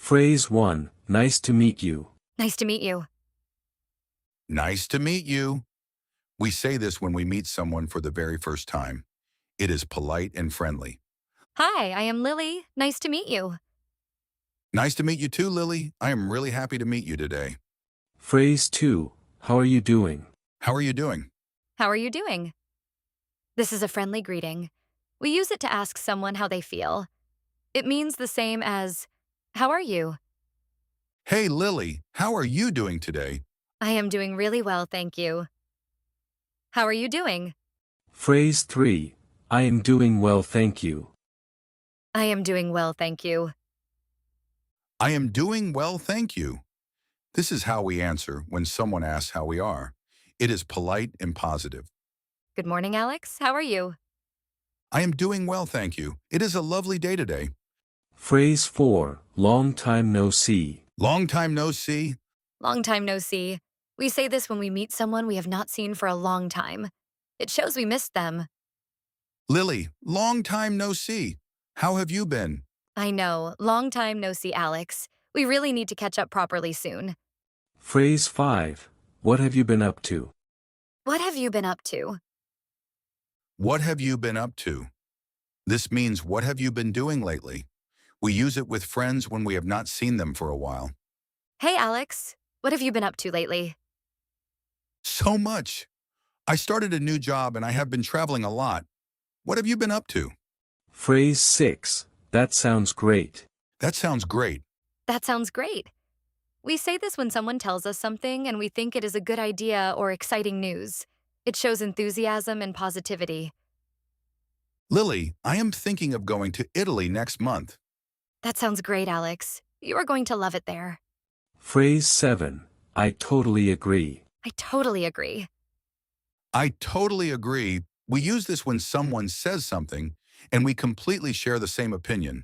Phrase 1. Nice to meet you. Nice to meet you. Nice to meet you. We say this when we meet someone for the very first time. It is polite and friendly. Hi, I am Lily. Nice to meet you. Nice to meet you too, Lily. I am really happy to meet you today. Phrase 2. How are you doing? How are you doing? How are you doing? This is a friendly greeting. We use it to ask someone how they feel. It means the same as, how are you? Hey, Lily, how are you doing today? I am doing really well, thank you. How are you doing? Phrase 3. I am doing well, thank you. I am doing well, thank you. I am doing well, thank you. This is how we answer when someone asks how we are. It is polite and positive. Good morning, Alex. How are you? I am doing well, thank you. It is a lovely day today. Phrase 4. Long time no see. Long time no see. Long time no see. We say this when we meet someone we have not seen for a long time. It shows we missed them. Lily, long time no see. How have you been? I know. Long time no see, Alex. We really need to catch up properly soon. Phrase 5. What have you been up to? What have you been up to? What have you been up to? This means what have you been doing lately? We use it with friends when we have not seen them for a while. Hey, Alex. What have you been up to lately? So much. I started a new job and I have been traveling a lot. What have you been up to? Phrase 6. That sounds great. That sounds great. That sounds great. We say this when someone tells us something and we think it is a good idea or exciting news. It shows enthusiasm and positivity. Lily, I am thinking of going to Italy next month. That sounds great, Alex. You are going to love it there. Phrase 7. I totally agree. I totally agree. I totally agree. We use this when someone says something and we completely share the same opinion.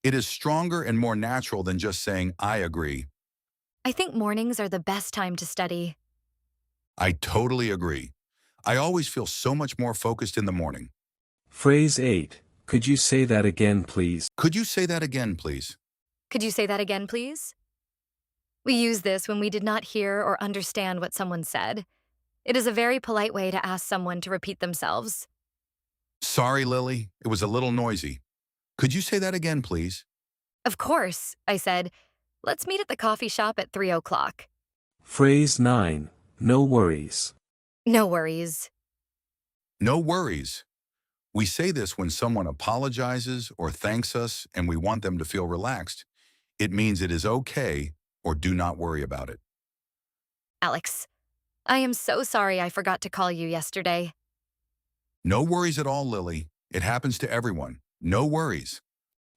It is stronger and more natural than just saying, I agree. I think mornings are the best time to study. I totally agree. I always feel so much more focused in the morning. Phrase 8. Could you say that again, please? Could you say that again, please? Could you say that again, please? We use this when we did not hear or understand what someone said. It is a very polite way to ask someone to repeat themselves. Sorry, Lily. It was a little noisy. Could you say that again, please? Of course, I said. Let's meet at the coffee shop at 3 o'clock. Phrase 9. No worries. No worries. No worries. We say this when someone apologizes or thanks us and we want them to feel relaxed. It means it is okay or do not worry about it. Alex, I am so sorry I forgot to call you yesterday. No worries at all, Lily. It happens to everyone. No worries.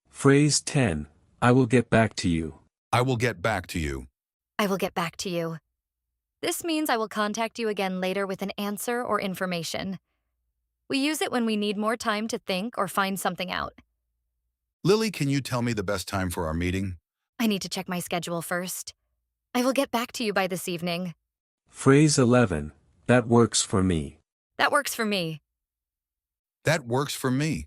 Phrase 10. I will get back to you. I will get back to you. I will get back to you. This means I will contact you again later with an answer or information. We use it when we need more time to think or find something out. Lily, can you tell me the best time for our meeting? I need to check my schedule first. I will get back to you by this evening. Phrase 11. That works for me. That works for me. That works for me.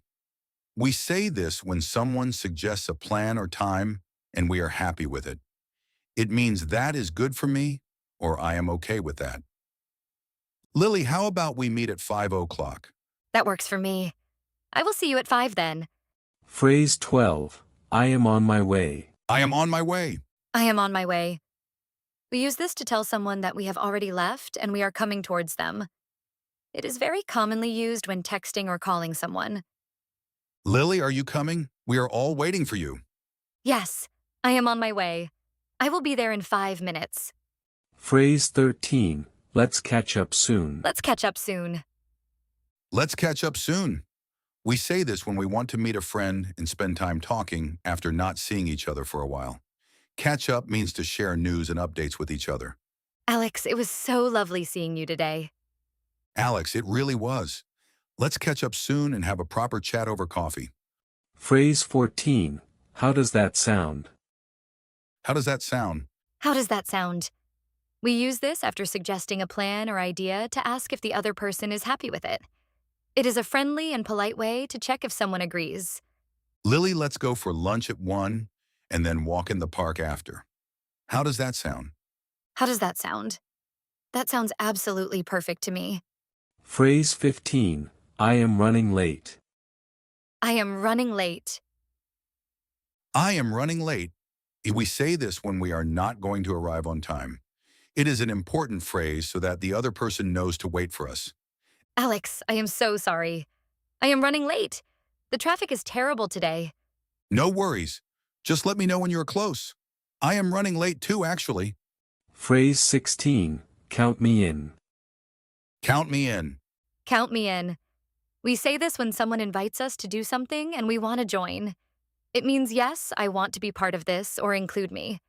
We say this when someone suggests a plan or time and we are happy with it. It means that is good for me or I am okay with that. Lily, how about we meet at 5 o'clock? That works for me. I will see you at 5 then. Phrase 12. I am on my way. I am on my way. I am on my way. We use this to tell someone that we have already left and we are coming towards them. It is very commonly used when texting or calling someone. Lily, are you coming? We are all waiting for you. Yes, I am on my way. I will be there in 5 minutes. Phrase 13. Let's catch up soon. Let's catch up soon. Let's catch up soon. We say this when we want to meet a friend and spend time talking after not seeing each other for a while. Catch up means to share news and updates with each other. Alex, it was so lovely seeing you today. Alex, it really was. Let's catch up soon and have a proper chat over coffee. Phrase 14. How does that sound? How does that sound? How does that sound? We use this after suggesting a plan or idea to ask if the other person is happy with it. It is a friendly and polite way to check if someone agrees. Lily, let's go for lunch at 1, and then walk in the park after. How does that sound? How does that sound? That sounds absolutely perfect to me. Phrase 15. I am running late. I am running late. I am running late. We say this when we are not going to arrive on time. It is an important phrase so that the other person knows to wait for us. Alex, I am so sorry. I am running late. The traffic is terrible today. No worries. Just let me know when you're close. I am running late too, actually. Phrase 16. Count me in. Count me in. Count me in. We say this when someone invites us to do something and we want to join. It means, yes, I want to be part of this or include me.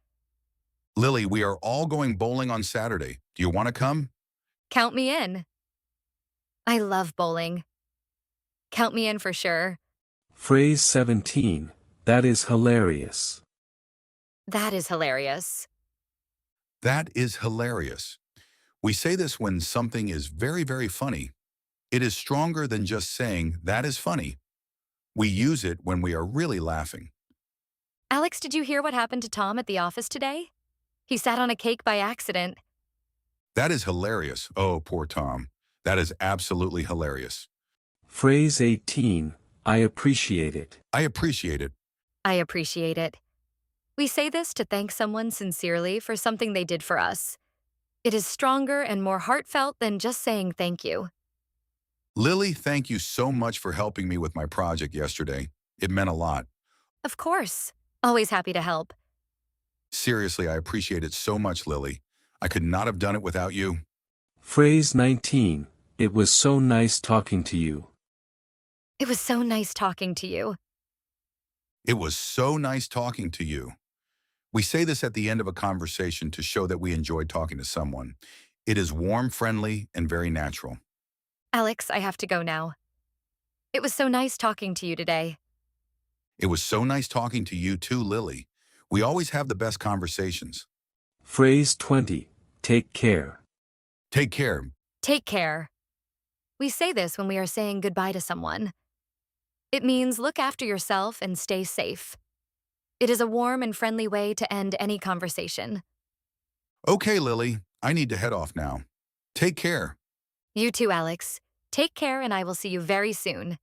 Lily, we are all going bowling on Saturday. Do you want to come? Count me in. I love bowling. Count me in for sure. Phrase 17. That is hilarious. That is hilarious. That is hilarious. We say this when something is very, very funny. It is stronger than just saying, that is funny. We use it when we are really laughing. Alex, did you hear what happened to Tom at the office today? He sat on a cake by accident. That is hilarious. Oh, poor Tom. That is absolutely hilarious. Phrase 18. I appreciate it. I appreciate it. I appreciate it. We say this to thank someone sincerely for something they did for us. It is stronger and more heartfelt than just saying thank you. Lily, thank you so much for helping me with my project yesterday. It meant a lot. Of course. Always happy to help. Seriously, I appreciate it so much, Lily. I could not have done it without you. Phrase 19. It was so nice talking to you. It was so nice talking to you. It was so nice talking to you. We say this at the end of a conversation to show that we enjoyed talking to someone. It is warm, friendly, and very natural. Alex, I have to go now. It was so nice talking to you today. It was so nice talking to you too, Lily. We always have the best conversations. Phrase 20. Take care. Take care. Take care. We say this when we are saying goodbye to someone. It means look after yourself and stay safe. It is a warm and friendly way to end any conversation. Okay, Lily, I need to head off now. Take care. You too, Alex. Take care and I will see you very soon.